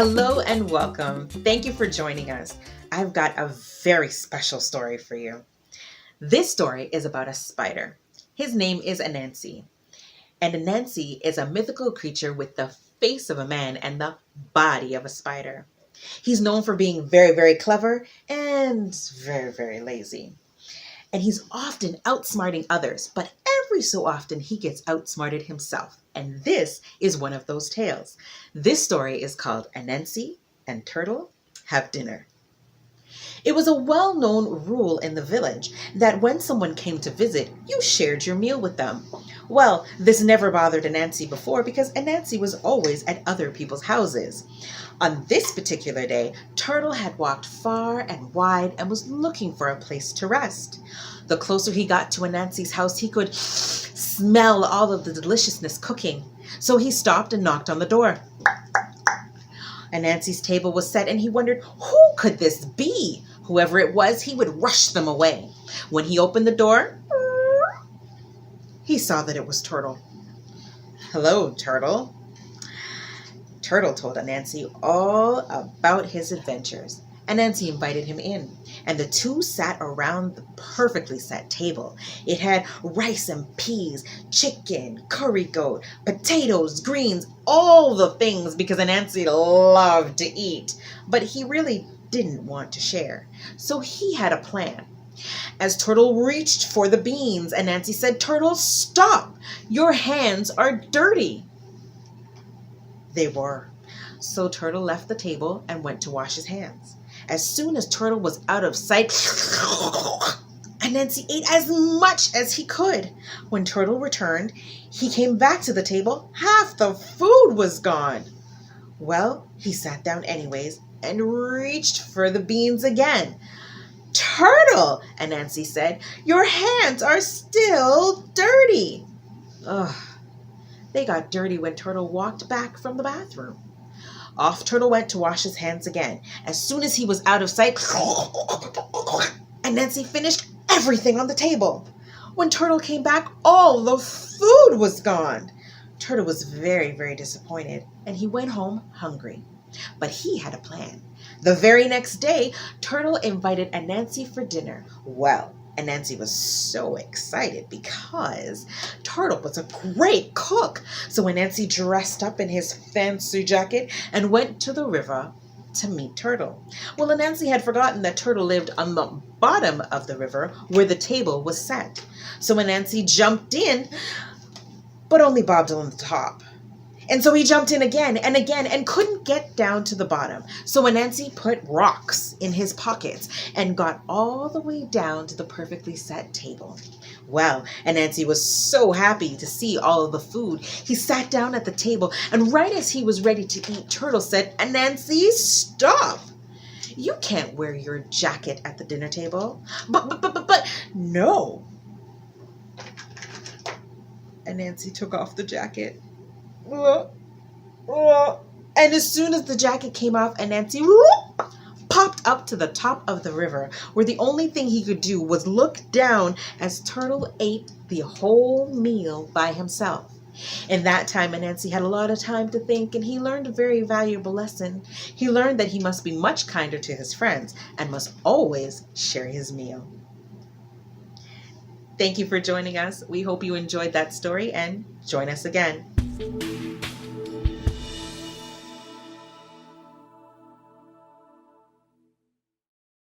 Hello and welcome. Thank you for joining us. I've got a very special story for you. This story is about a spider. His name is Anancy. And Anancy is a mythical creature with the face of a man and the body of a spider. He's known for being very, very clever and very, very lazy. And he's often outsmarting others, but every so often he gets outsmarted himself. And this is one of those tales. This story is called Anancy and Turtle Have Dinner. It was a well-known rule in the village that when someone came to visit, you shared your meal with them. Well, this never bothered Anancy before because Anancy was always at other people's houses. On this particular day, Turtle had walked far and wide and was looking for a place to rest. The closer he got to Anancy's house, he could smell all of the deliciousness cooking. So he stopped and knocked on the door. Anancy's table was set and he wondered, who could this be? Whoever it was, he would rush them away. When he opened the door, he saw that it was Turtle. "Hello, Turtle." Turtle told Anancy all about his adventures. Anancy invited him in, and the two sat around the perfectly set table. It had rice and peas, chicken, curry goat, potatoes, greens, all the things because Anancy loved to eat, but he really didn't want to share. So he had a plan. As Turtle reached for the beans, Anancy said, "Turtle, stop! Your hands are dirty." They were. So Turtle left the table and went to wash his hands. As soon as Turtle was out of sight, Anancy ate as much as he could. When Turtle returned, he came back to the table. Half the food was gone. Well, he sat down anyways and reached for the beans again. "Turtle," Anancy said, "your hands are still dirty." Ugh. They got dirty when Turtle walked back from the bathroom. Off Turtle went to wash his hands again. As soon as he was out of sight, Anancy finished everything on the table. When Turtle came back, all the food was gone. Turtle was very, very disappointed, and he went home hungry. But he had a plan. The very next day, Turtle invited Anancy for dinner. Well, Anancy was so excited because Turtle was a great cook. So Anancy dressed up in his fancy jacket and went to the river to meet Turtle. Well, Anancy had forgotten that Turtle lived on the bottom of the river where the table was set. So Anancy jumped in, but only bobbed on the top. And so he jumped in again and couldn't get down to the bottom. So Anancy put rocks in his pockets and got all the way down to the perfectly set table. Well, Anancy was so happy to see all of the food. He sat down at the table, and right as he was ready to eat, Turtle said, "Anancy, stop! You can't wear your jacket at the dinner table." But, no. Anancy took off the jacket. And as soon as the jacket came off, Anancy popped up to the top of the river, where the only thing he could do was look down as Turtle ate the whole meal by himself. In that time, Anancy had a lot of time to think, and he learned a very valuable lesson. He learned that he must be much kinder to his friends and must always share his meal. Thank you for joining us. We hope you enjoyed that story, and join us again.